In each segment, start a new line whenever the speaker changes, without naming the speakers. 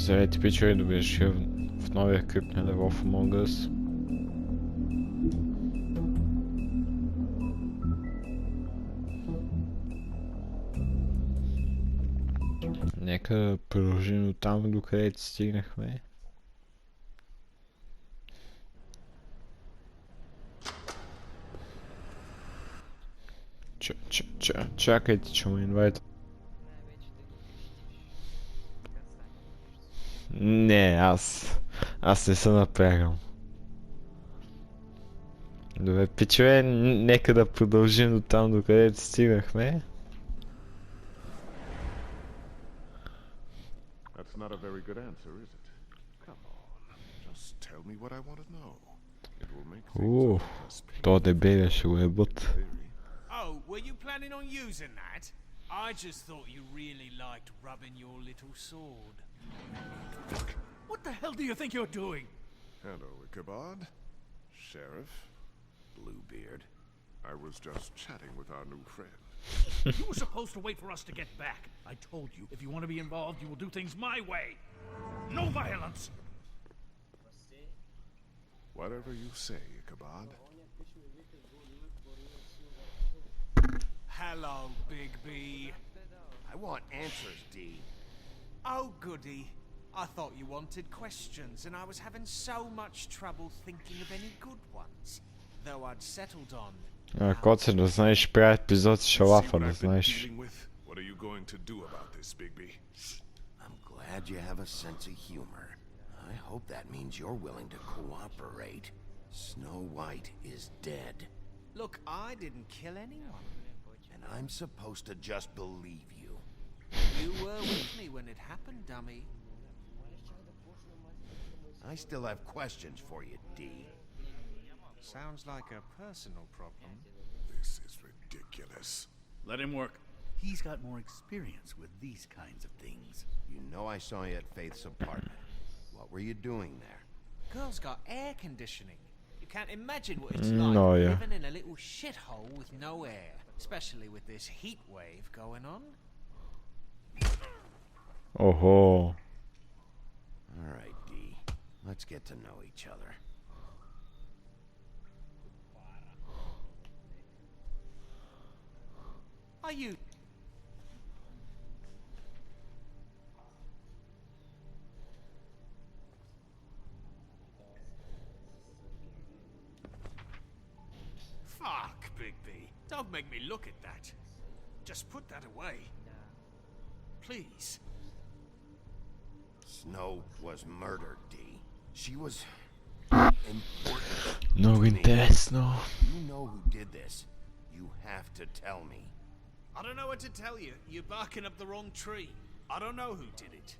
Здравейте, Пичове, добре дошли в новия крипния лево в Among Us. Нека продължим от там, до където стигнахме. Чакайте, че ме инвайт. Не, аз не се напрягам. Добре, Пичове, нека да продължим до там, до където стигнахме.
That's not a very good answer, is it? Come on, just tell me what I want to know. It will make things interesting.
То дебеля ще го ебат.
Oh, were you planning on using that? I just thought you really liked rubbing your little sword. What the hell do you think you're doing?
Hello, Ichabod. Sheriff. Bluebeard. I was just chatting with our new friend.
You were supposed to wait for us to get back. I told you, if you want to be involved, you will do things my way. No violence!
Whatever you say, Ichabod.
Hello, Big B.
I want answers, D.
Oh, goody. I thought you wanted questions, and I was having so much trouble thinking of any good ones. Though I'd settled on...
Коце, да знаеш, правя епизод с шалафа, да знаеш.
What are you going to do about this, Bigby?
I'm glad you have a sense of humor. I hope that means you're willing to cooperate. Snow White is dead.
Look, I didn't kill anyone.
And I'm supposed to just believe you.
You were with me when it happened, dummy.
I still have questions for you, D.
Sounds like a personal problem.
This is ridiculous.
Let him work. He's got more experience with these kinds of things.
You know I saw you at Faith's apartment. What were you doing there?
Girl's got air conditioning. You can't imagine what it's like living in a little shithole with no air. Especially with this heat wave going on.
Ого.
Alright, D. Let's get to know each other.
Are you... Fuck, Bigby. Don't make me look at that. Just put that away. Please.
Snow was murdered, D. She was important.
Много интересно.
You know who did this. You have to tell me.
I don't know what to tell you. You're barking up the wrong tree. I don't know who did it.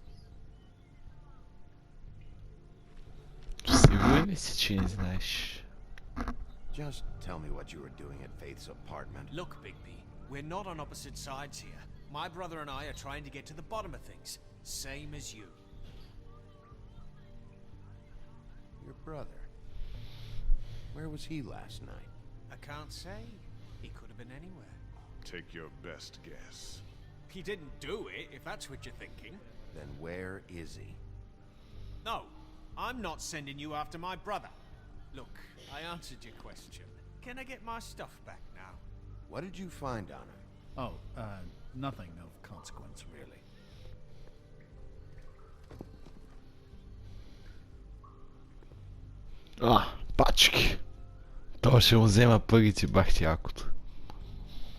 Сигурен ли си, че не знаеш?
Just tell me what you were doing at Faith's apartment.
Look, Bigby, we're not on opposite sides here. My brother and I are trying to get to the bottom of things. Same as you.
Your brother. Where was he last night?
I can't say. He could have been anywhere.
Take your best guess.
He didn't do it, if that's what you're thinking.
Then where is he?
No, I'm not sending you after my brother. Look, I answered your question. Can I get my stuff back now?
What did you find on him?
Oh, nothing of consequence, really.
Пачки. То ще му взема парите, бах ти якото.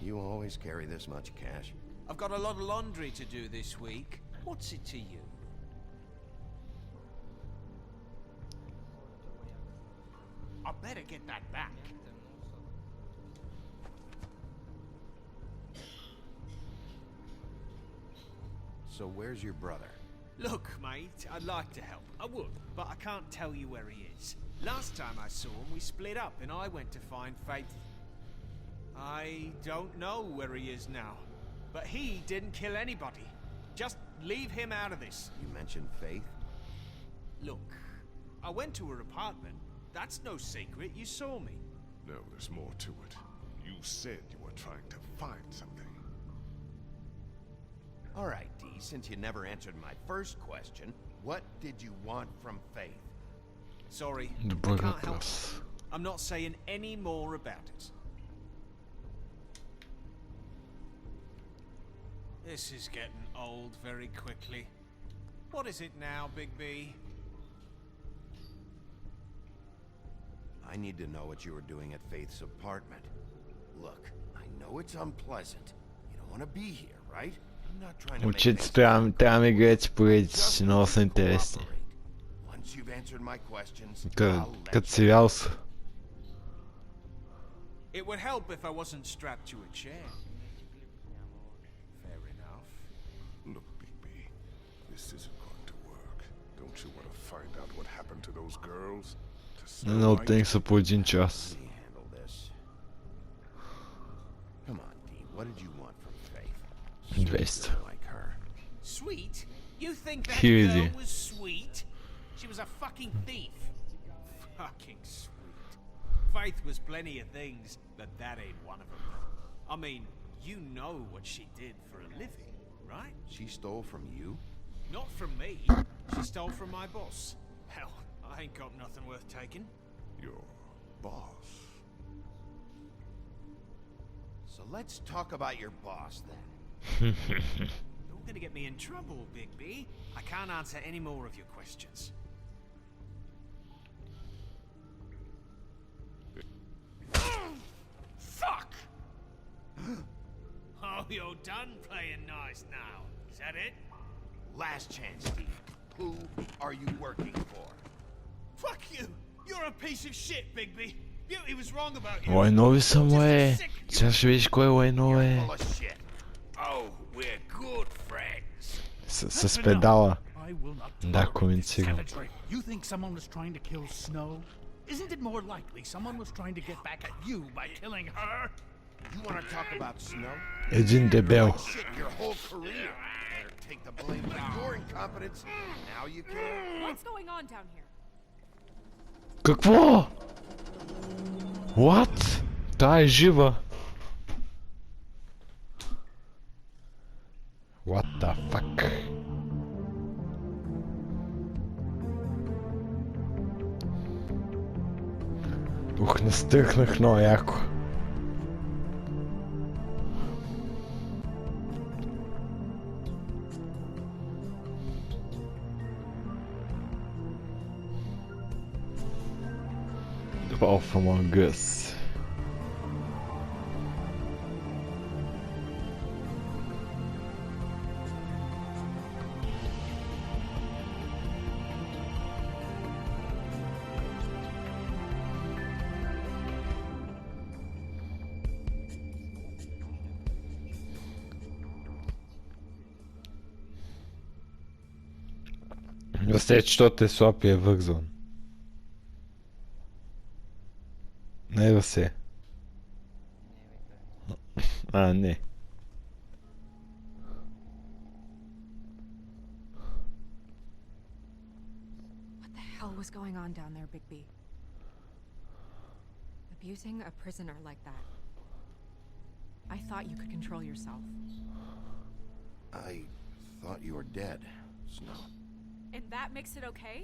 You always carry this much cash?
I've got a lot of laundry to do this week. What's it to you? I better get that back.
So where's your brother?
Look, mate, I'd like to help. I would, but I can't tell you where he is. Last time I saw him, we split up and I went to find Faith. I don't know where he is now, but he didn't kill anybody. Just leave him out of this.
You mentioned Faith?
Look, I went to her apartment. That's no secret, you saw me.
No, there's more to it. You said you were trying to find something.
All right, Dee, since you never answered my first question, what did you want from Faith?
Sorry, I
Добър
can't help it.
въпрос.
I'm not saying any more about it. This is getting old very quickly. What is it now, Big B?
I need to know what you were doing at Faith's apartment. Look, I know it's unpleasant. You don't want to be here, right? I'm not trying to make
Учителите
things
трябва ми гледат поредици
Just
си, много са
need to
интересни.
cooperate. Once you've answered my questions, I'll let
Като
you
сериал са.
It would help if I wasn't strapped to a chair. Fair enough.
Look, Big B, this isn't going to work. Don't you want to find out what happened to those girls? To Snow
Едно от
White?
тях са по 1 час.
Let me handle this. Come on, Dee. What did you want from Faith?
200.
Like her.
Sweet? You think that
Hughesy.
girl was sweet? She was a fucking thief. Fucking sweet. Faith was plenty of things, but that ain't one of them. I mean, you know what she did for a living, right?
She stole from you?
Not from me. She stole from my boss. Hell, I ain't got nothing worth taking.
Your boss.
So let's talk about your boss then.
You're gonna get me in trouble, Big B. I can't answer any more of your questions. Fuck! Oh, you're done playing nice now. Is that it?
Last chance, Dee. Who are you working for?
Fuck you! You're a piece of shit, Bigby. Beauty was wrong about you.
Лайнови са му е. Сега ще видиш кой лайно е.
Full of shit.
Oh, we're good friends.
С педала.
I will not
Да,
tolerate this
коментирам.
savagery. You think someone was trying to kill Snow? Isn't it more likely someone was trying to get back at you by killing her?
You want to talk about Snow?
Един дебел.
Shit your whole career. Better take the blame for your incompetence. Now you can.
What's going on down here?
Какво? What? Та е жива. What the fuck? Ух, настъхнах много яко. Of Among Us. След, що те слаб е вързан. Не да се. А, не.
What the hell was going on down there, Bigby? Abusing a prisoner like that. I thought you could control yourself.
I thought you were dead, Snow.
And that makes it okay?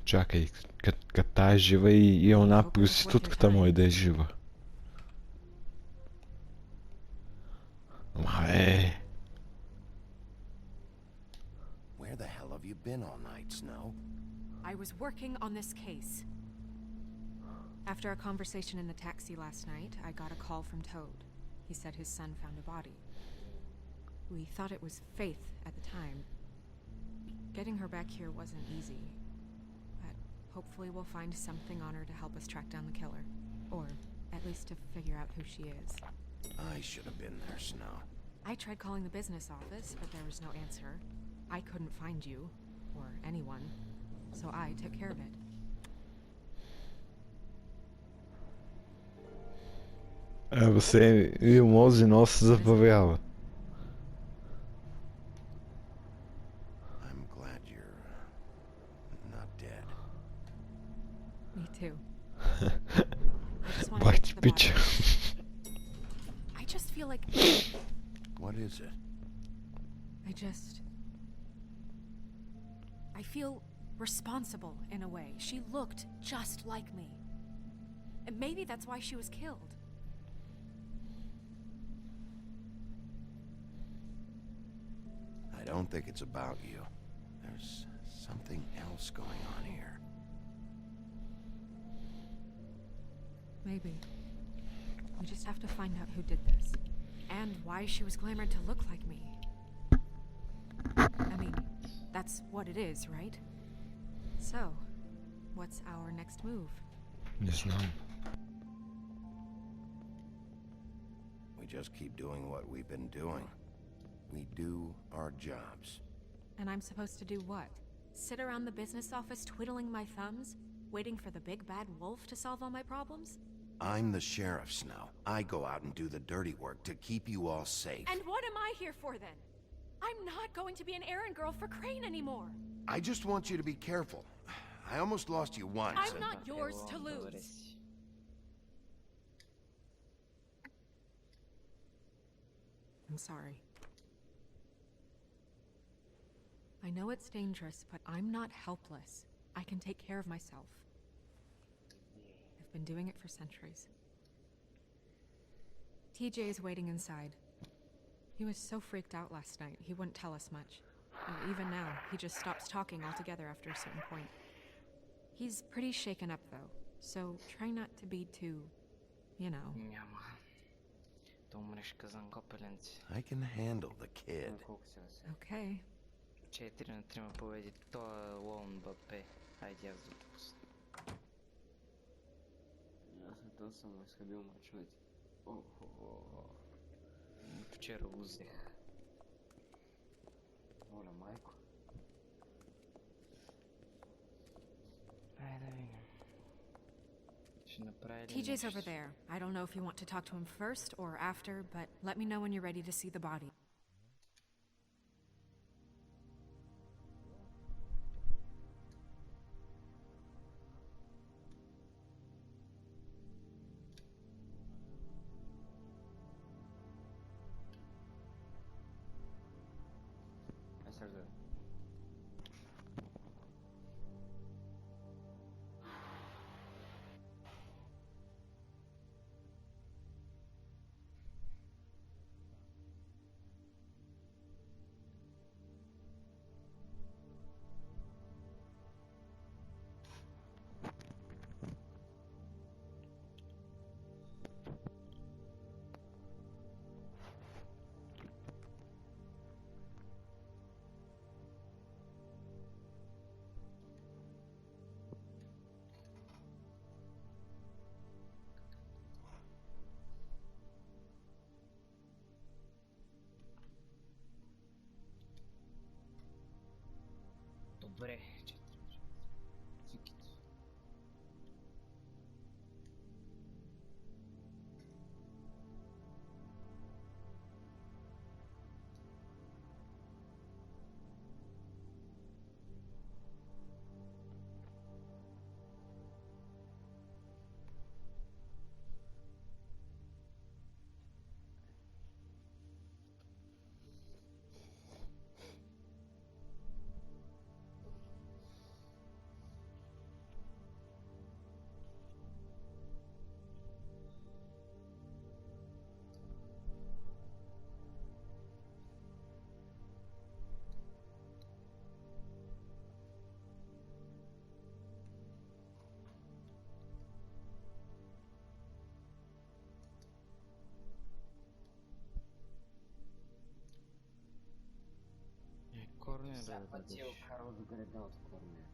Чакай, като тая е жива и она проститутката му е да е жива. Ама е.
Where the hell have you been all night, Snow?
I was working on this case. After our conversation in the taxi last night, I got a call from Toad. He said his son found a body. We thought it was Faith at the time. Getting her back here wasn't easy. But hopefully we'll find something on her to help us track down the killer. Or at least to figure out who she is.
I should have been there, Snow.
I tried calling the business office, but there was no answer. I couldn't find you, or anyone, so I took care of it.
Абе се, и мози нос се забавява.
I'm glad you're not dead.
Me too. I just want to
Бах
get
ти
to the
пича.
bottom. I just feel like
What is it?
I feel responsible in a way. She looked just like me. And maybe that's why she was killed.
I don't think it's about you. There's something else going on here.
Maybe. We just have to find out who did this. And why she was glamored to look like me. I mean, that's what it is, right? So, what's our next move?
Не знам.
We just keep doing what we've been doing. We do our jobs.
And I'm supposed to do what? Sit around the business office twiddling my thumbs, waiting for the big bad wolf to solve all my problems?
I'm the sheriff, Snow. I go out and do the dirty work to keep you all safe.
And what am I here for then? I'm not going to be an errand girl for Crane anymore.
I just want you to be careful. I almost lost you once.
I'm not yours to lose. I'm sorry. I know it's dangerous, but I'm not helpless. I can take care of myself. I've been doing it for centuries. TJ is waiting inside. He was so freaked out last night, he wouldn't tell us much. And even now, he just stops talking altogether after a certain point. He's pretty shaken up, though, so try not to be too, you know.
Нямах. Да умреш казан копеленци.
I can handle the kid.
Колко си сега?
Okay.
4 на 3 победи. Той е лон БП. Хайде аз допусна.
Аз не тън съм изхабил мачовете.
Вчера го взех.
Моля, майко.
Айде да видим. Ще направи ли
TJ's
нещо?
over there. I don't know if you want to talk to him first or after, but let me know when you're ready to see the body.
Ай сега да.
Добре. 4. Циките. Корне бе да
Всяка ти е
дадеш.
окарал до греда от корния.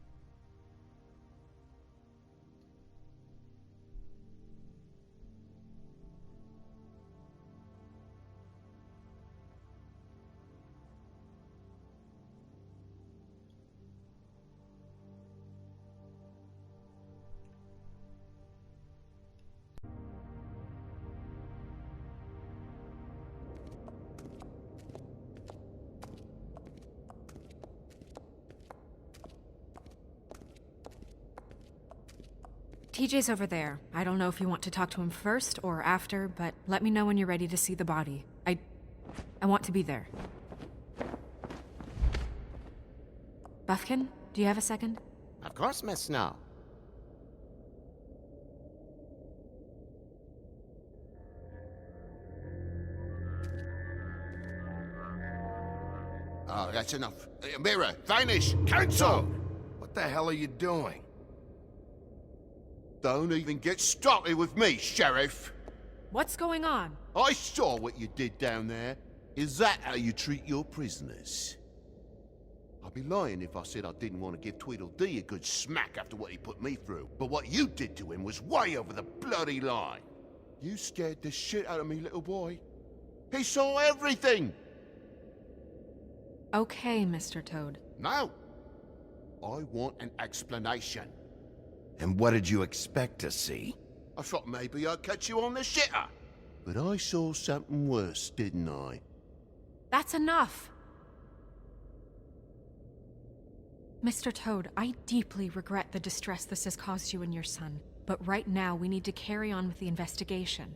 TJ's over there. I don't know if you want to talk to him first or after, but let me know when you're ready to see the body. I want to be there. Buffkin, do you have a second?
Of course, Miss Snow.
Oh, that's enough. Mirror, vanish, cancel!
What the hell are you doing?
Don't even get started with me, Sheriff.
What's going on?
I saw what you did down there. Is that how you treat your prisoners? I'd be lying if I said I didn't want to give Tweedledee a good smack after what he put me through. But what you did to him was way over the bloody line. You scared the shit out of me, little boy. He saw everything!
Okay, Mr. Toad.
Now, I want an explanation.
And what did you expect to see?
I thought maybe I'd catch you on the shitter. But I saw something worse, didn't I?
That's enough! Mr. Toad, I deeply regret the distress this has caused you and your son, but right now we need to carry on with the investigation.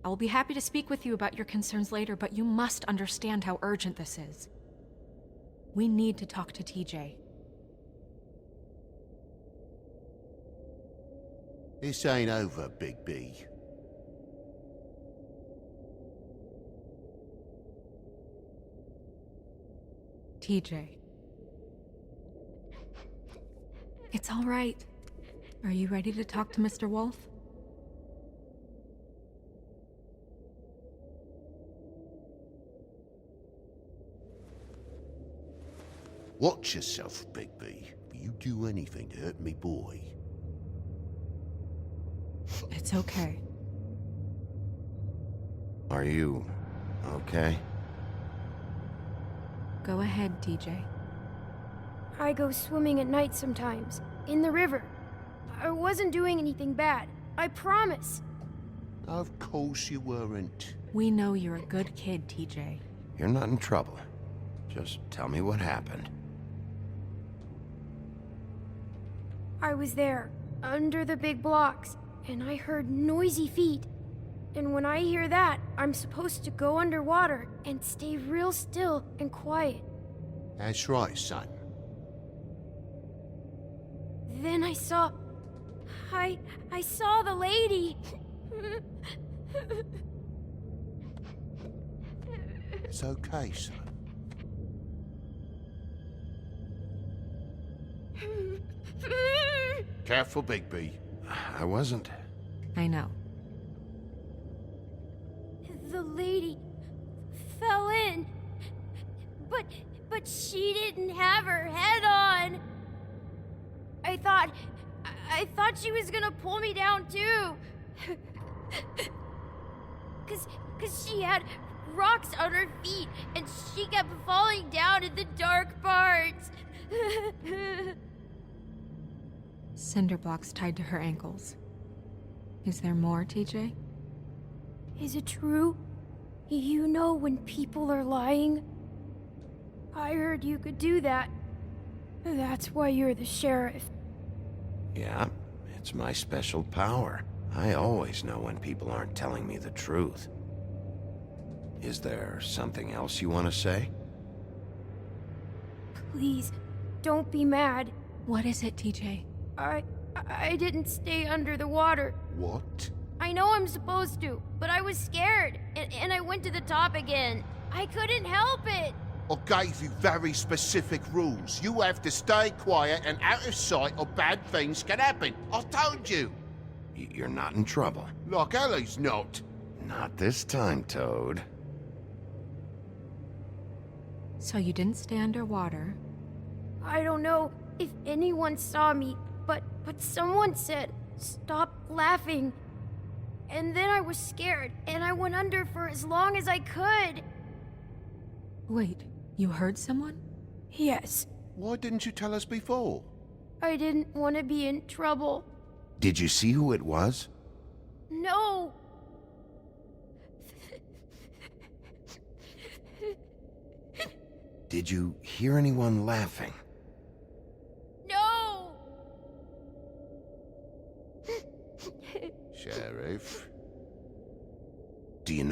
I will be happy to speak with you about your concerns later, but you must understand how urgent this is. We need to talk to TJ.
This ain't over, Big B.
TJ. It's all right. Are you ready to talk to Mr. Wolf?
Watch yourself, Big B. If you do anything to hurt me boy.
It's okay.
Are you okay?
Go ahead, TJ.
I go swimming at night sometimes, in the river. I wasn't doing anything bad, I promise.
Of course you weren't.
We know you're a good kid, TJ.
You're not in trouble. Just tell me what happened.
I was there, under the big blocks, and I heard noisy feet. And when I hear that, I'm supposed to go underwater and stay real still and quiet.
That's right, son.
Then I saw the lady.
It's okay, son. Careful, Big B.
I wasn't.
I know.
The lady fell in. But she didn't have her head on. I thought she was gonna pull me down too. Cause she had rocks on her feet and she kept falling down in the dark parts.
Cinder blocks tied to her ankles. Is there more, TJ?
Is it true? You know when people are lying? I heard you could do that. That's why you're the sheriff.
Yeah, it's my special power. I always know when people aren't telling me the truth. Is there something else you want to say?
Please, don't be mad.
What is it, TJ?
I didn't stay under the water.
What?
I know I'm supposed to, but I was scared, and I went to the top again. I couldn't help it.
I gave you very specific rules. You have to stay quiet and out of sight or bad things can happen. I told you.
You're not in trouble.
Like Ellie's not.
Not this time, Toad.
So you didn't stay underwater?
I don't know if anyone saw me, but someone said, "Stop laughing." And then I was scared, and I went under for as long as I could.
Wait, you heard someone?
Yes.
Why didn't you tell us before?
I didn't want to be in trouble.
Did you see who it was?
No.
Did you hear anyone laughing?
No.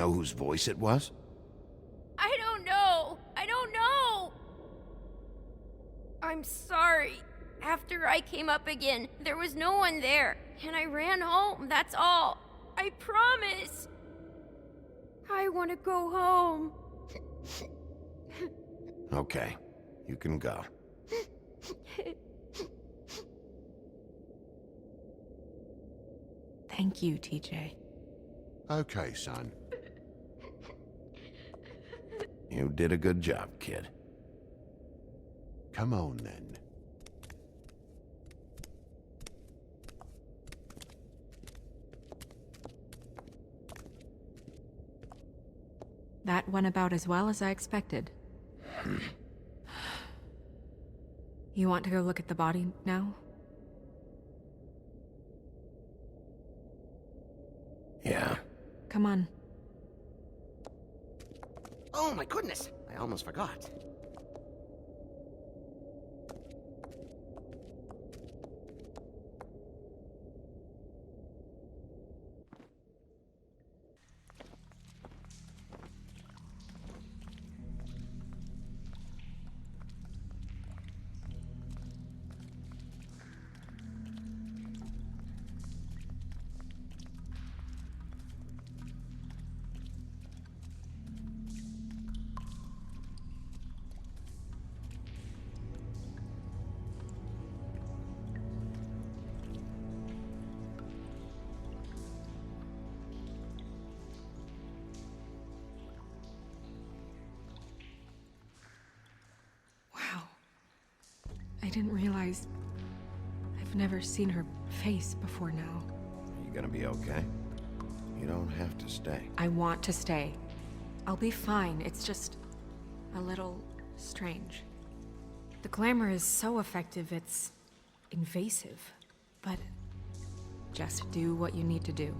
know whose voice it was?
I don't know. I don't know. I'm sorry. After I came up again, there was no one there, and I ran home, that's all. I promise. I want to go home.
Okay, you can go.
Thank you, TJ.
Okay, son.
You did a good job, kid.
Come on, then.
That went about as well as I expected. You want to go look at the body now?
Yeah.
Come on.
Oh my goodness, I almost forgot.
I didn't realize... I've never seen her face before now.
Are you gonna be okay? You don't have to stay.
I want to stay. I'll be fine, it's just... a little... strange. The glamour is so effective, it's... invasive. But... just do what you need to do.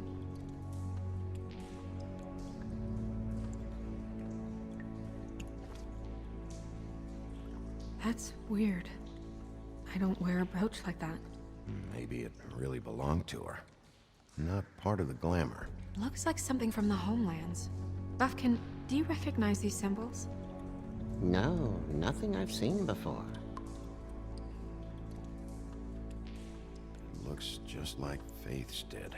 That's weird. I don't wear a brooch like that.
Maybe it really belonged to her. Not part of the glamour.
Looks like something from the homelands. Buffkin, do you recognize these symbols?
No, nothing I've seen before.
It looks just like Faith's did.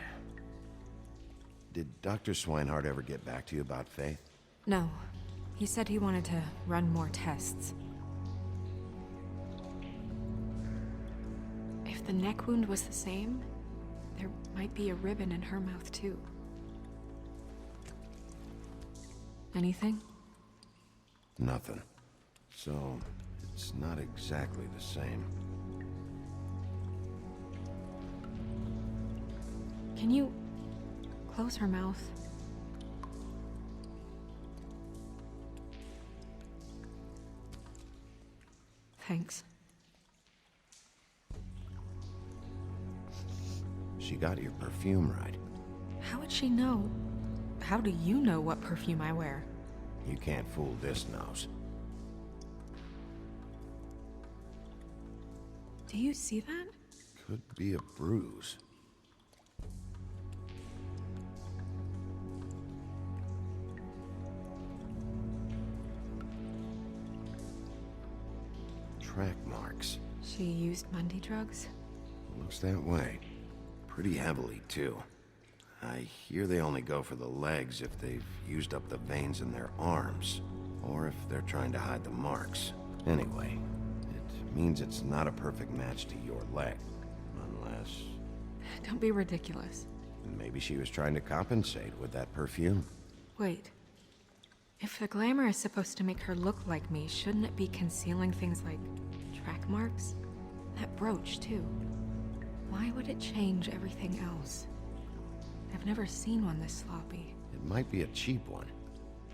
Did Dr. Swinehart ever get back to you about Faith?
No. He said he wanted to run more tests. If the neck wound was the same, there might be a ribbon in her mouth too. Anything?
Nothing. So, it's not exactly the same.
Can you close her mouth? Thanks.
She got your perfume right.
How would she know? How do you know what perfume I wear?
You can't fool this nose.
Do you see that?
Could be a bruise. Track marks.
She used Mundy drugs?
Looks that way. Pretty heavily, too. I hear they only go for the legs if they've used up the veins in their arms, or if they're trying to hide the marks. Anyway, it means it's not a perfect match to your leg, unless...
Don't be ridiculous.
Maybe she was trying to compensate with that perfume.
Wait. If the glamour is supposed to make her look like me, shouldn't it be concealing things like track marks? That brooch, too. Why would it change everything else? I've never seen one this sloppy.
It might be a cheap one,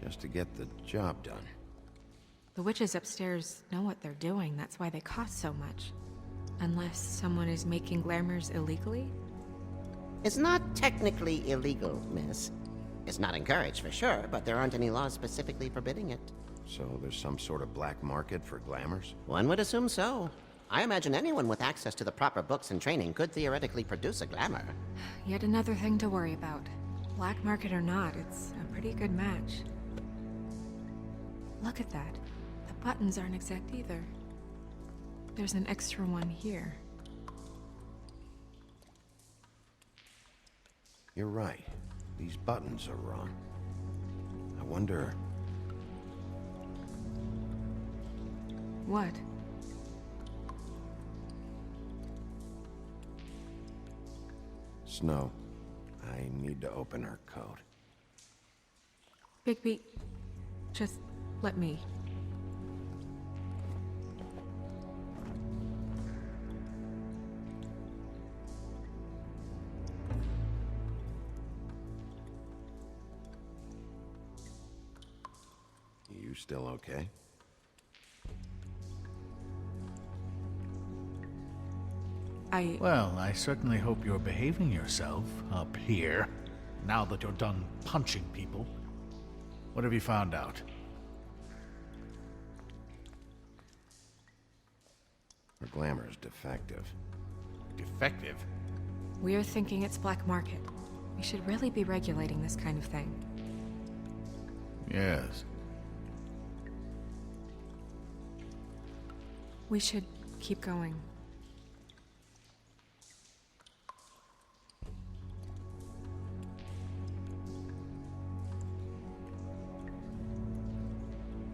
just to get the job done.
The witches upstairs know what they're doing, that's why they cost so much. Unless someone is making glamours illegally?
It's not technically illegal, miss. It's not encouraged for sure, but there aren't any laws specifically forbidding it.
So there's some sort of black market for glamours?
One would assume so. I imagine anyone with access to the proper books and training could theoretically produce a glamour.
Yet another thing to worry about. Black market or not, it's a pretty good match. Look at that. The buttons aren't exact either. There's an extra one here.
You're right. These buttons are wrong. I wonder...
What?
Snow, I need to open her code.
Bigby, just let me.
You still okay?
Well, I certainly hope you're behaving yourself up here, now that you're done punching people. What have you found out?
Her glamour's defective.
Defective?
We're thinking it's black market. We should really be regulating this kind of thing.
Yes.
We should keep going.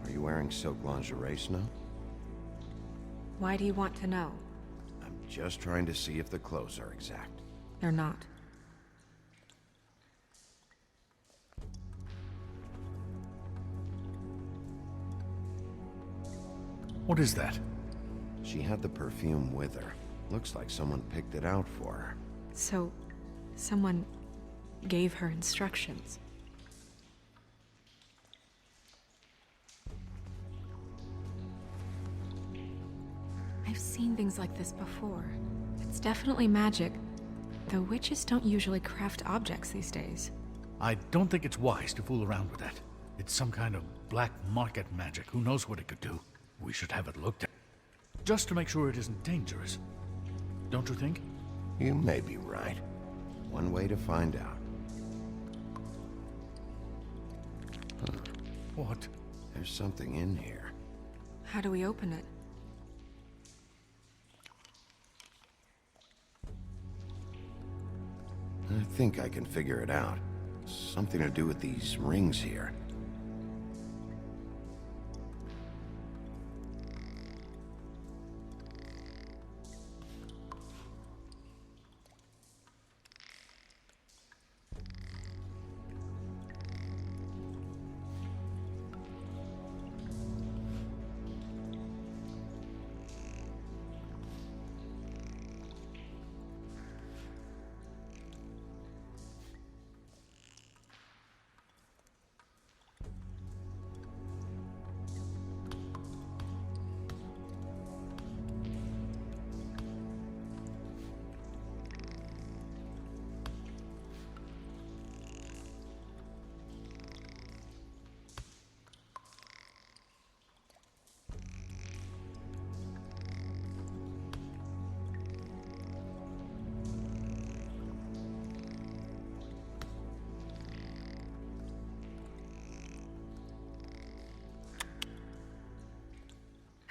Are you wearing silk lingerie, Snow?
Why do you want to know?
I'm just trying to see if the clothes are exact.
They're not.
What is that?
She had the perfume with her. Looks like someone picked it out for her.
So, someone gave her instructions. I've seen things like this before. It's definitely magic, though witches don't usually craft objects these days.
I don't think it's wise to fool around with that. It's some kind of black market magic. Who knows what it could do? We should have it looked at. Just to make sure it isn't dangerous. Don't you think?
You may be right. One way to find out. Huh.
What?
There's something in here.
How do we open it?
I think I can figure it out. Something to do with these rings here.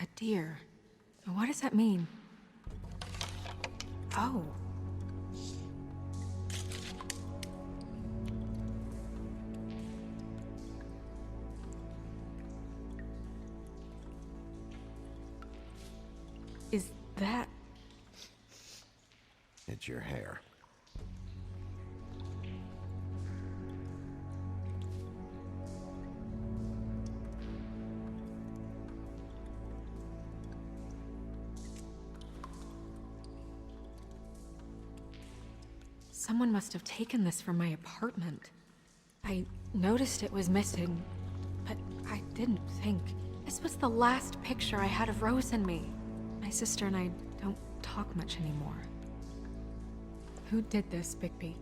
A deer. What does that mean? Oh. Is that...
It's your hair.
Someone must have taken this from my apartment. I noticed it was missing, but I didn't think. This was the last picture I had of Rose and me. My sister and I don't talk much anymore. Who did this, Bigby?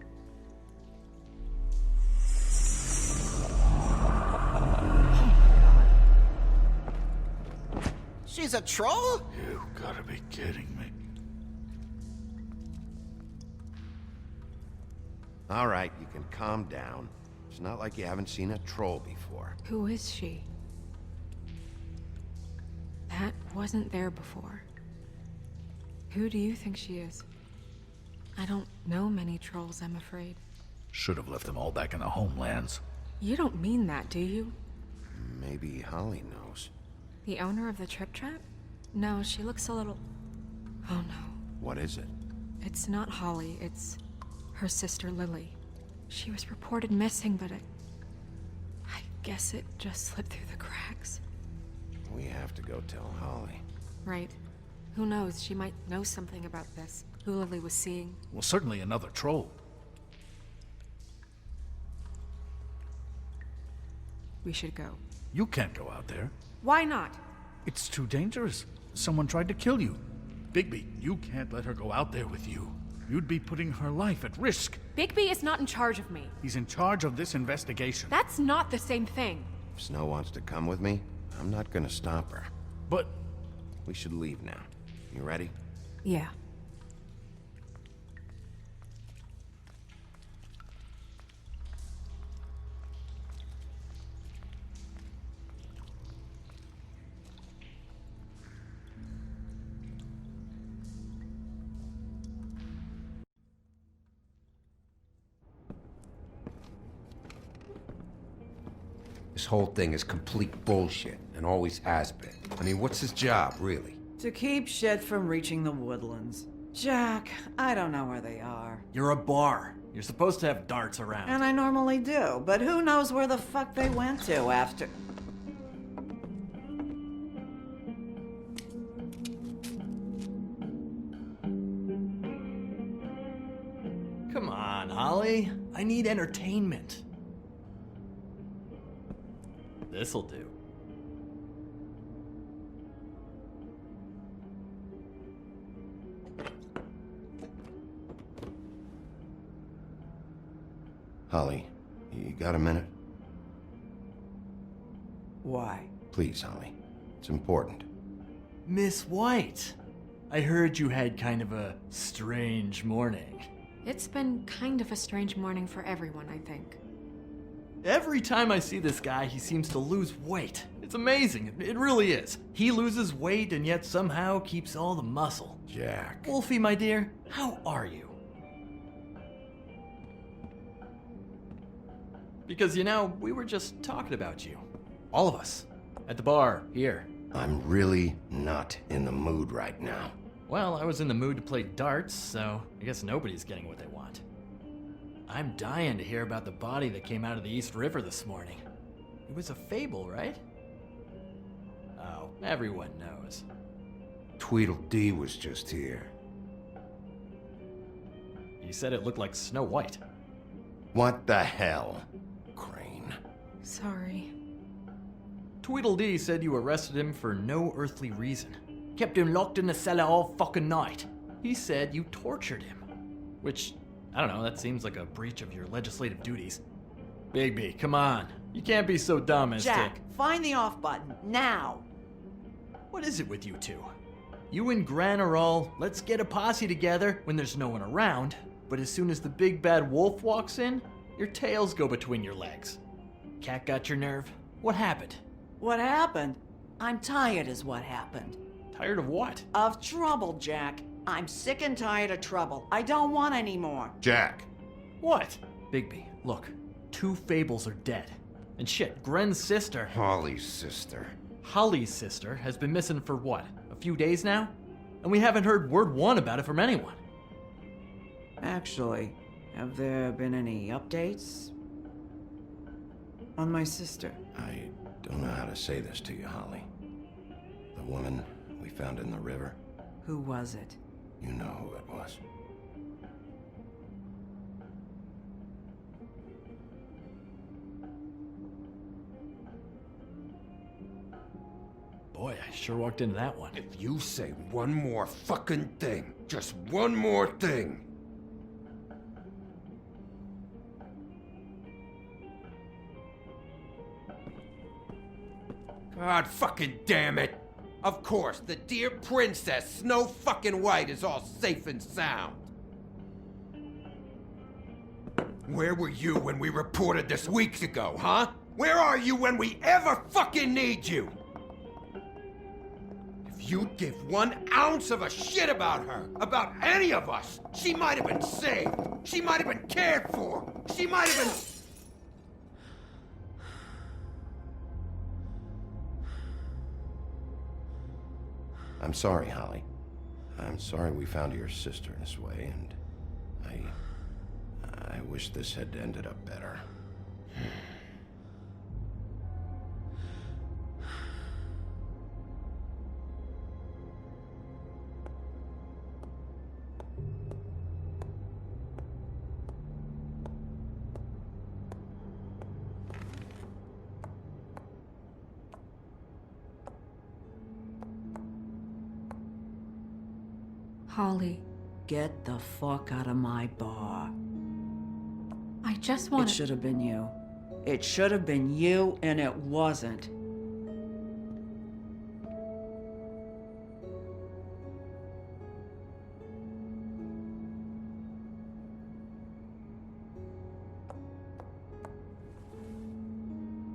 She's a troll?
You gotta be kidding me.
All right, you can calm down. It's not like you haven't seen a troll before.
Who is she? That wasn't there before. Who do you think she is? I don't know many trolls, I'm afraid.
Should have left them all back in the homelands.
You don't mean that, do you?
Maybe Holly knows.
The owner of the Trip Trap? No, she looks a little... Oh no.
What is it?
It's not Holly, it's her sister Lily. She was reported missing, but I guess it just slipped through the cracks.
We have to go tell Holly.
Right. Who knows, she might know something about this. Who Lily was seeing.
Well, certainly another troll.
We should go.
You can't go out there.
Why not?
It's too dangerous. Someone tried to kill you. Bigby, you can't let her go out there with you. You'd be putting her life at risk.
Bigby is not in charge of me.
He's in charge of this investigation.
That's not the same thing.
If Snow wants to come with me, I'm not gonna stop her.
But
We should leave now. You ready?
Yeah.
This whole thing is complete bullshit, and always has been. I mean, what's his job, really?
To keep shit from reaching the woodlands. Jack, I don't know where they are.
You're a bar. You're supposed to have darts around.
And I normally do, but who knows where the fuck they went to after...
Come on, Holly. I need entertainment. This'll do.
Holly, you got a minute?
Why?
Please, Holly. It's important.
Miss White, I heard you had kind of a strange morning.
It's been kind of a strange morning for everyone, I think.
Every time I see this guy, he seems to lose weight. It's amazing. It really is. He loses weight and yet somehow keeps all the muscle.
Jack.
Wolfie, my dear, how are you? Because, you know, we were just talking about you. All of us. At the bar, here.
I'm really not in the mood right now.
Well, I was in the mood to play darts, so I guess nobody's getting what they want. I'm dying to hear about the body that came out of the East River this morning. It was a fable, right? Oh, everyone knows.
Tweedledee was just here.
He said it looked like Snow White.
What the hell? Crane.
Sorry.
Tweedledee said you arrested him for no earthly reason. Kept him locked in the cellar all fucking night. He said you tortured him. Which, I don't know, that seems like a breach of your legislative duties. Bigby, come on. You can't be so dumb as
Jack, find the off button, now!
What is it with you two? You and Gran are all, let's get a posse together when there's no one around, but as soon as the big bad wolf walks in, your tails go between your legs. Cat got your nerve? What happened?
What happened? I'm tired is what happened.
Tired of what?
Of trouble, Jack. I'm sick and tired of trouble. I don't want any more.
Jack.
What? Bigby, look. 2 fables are dead. And shit, Gren's sister...
Holly's sister.
Holly's sister has been missing for what? A few days now? And we haven't heard word one about it from anyone.
Actually, have there been any updates? On my sister?
I don't know how to say this to you, Holly. The woman we found in the river.
Who was it?
You know who it was.
Boy, I sure walked into that one.
If you say one more fucking thing, just one more thing. God fucking damn it! Of course, the dear princess, Snow fucking White, is all safe and sound. Where were you when we reported this weeks ago, huh? Where are you when we ever fucking need you? If you'd give 1 ounce of a shit about her, about any of us, she might have been saved. She might have been cared for. She might have been...
I'm sorry, Holly. I'm sorry we found your sister this way, and I wish this had ended up better.
Holly,
Get the fuck out of my bar.
I just
It
want
should have been you. It should have been you, and it wasn't.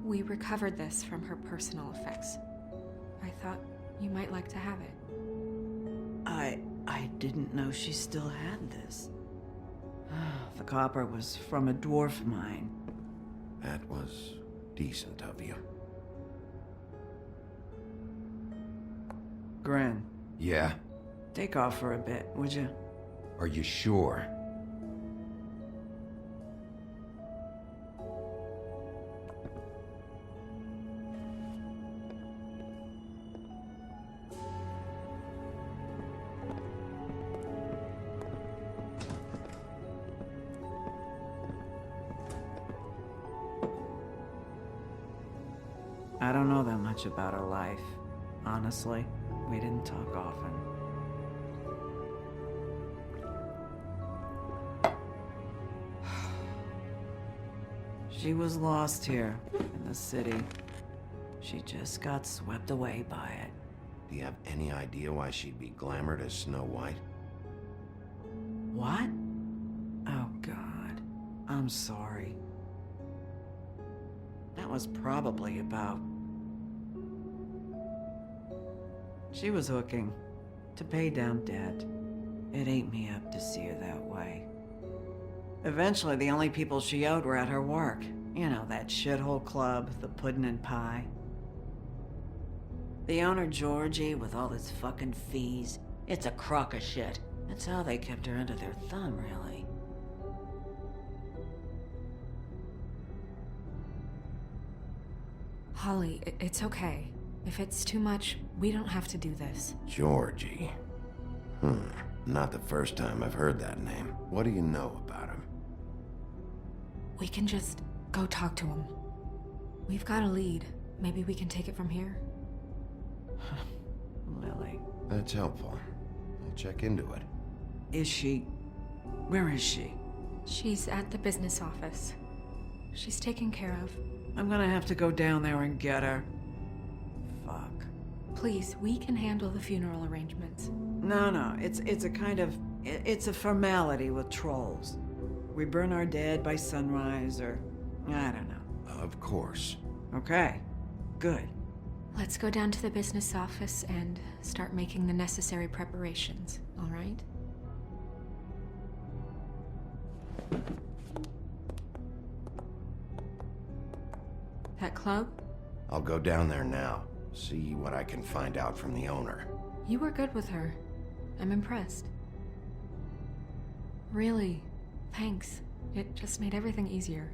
We recovered this from her personal effects. I thought you might like to have it.
I didn't know she still had this. The copper was from a dwarf mine.
That was decent of you.
Grin,
Yeah?
take off for a bit, would you?
Are you sure?
I don't know that much about her life. Honestly, we didn't talk often. She was lost here in the city. She just got swept away by it.
Do you have any idea why she'd be glamored as Snow White?
What? Oh, God. I'm sorry. That was probably about... She was hooking to pay down debt. It ate me up to see her that way. Eventually, the only people she owed were at her work. You know, that shithole club, the Puddin' and Pie. The owner, Georgie, with all his fucking fees, it's a crock of shit. That's how they kept her under their thumb, really.
Holly, it's okay. If it's too much, we don't have to do this.
Georgie. Not the first time I've heard that name. What do you know about him?
We can just go talk to him. We've got a lead. Maybe we can take it from here.
Lily.
That's helpful. I'll check into it.
Is she... Where is she?
She's at the business office. She's taken care of.
I'm gonna have to go down there and get her. Fuck.
Please, we can handle the funeral arrangements.
No, it's a kind of... It's a formality with trolls. We burn our dead by sunrise, or... I don't know.
Of course.
Okay. Good.
Let's go down to the business office and start making the necessary preparations, all right? That club?
I'll go down there now. See what I can find out from the owner.
You were good with her. I'm impressed. Really, thanks. It just made everything easier.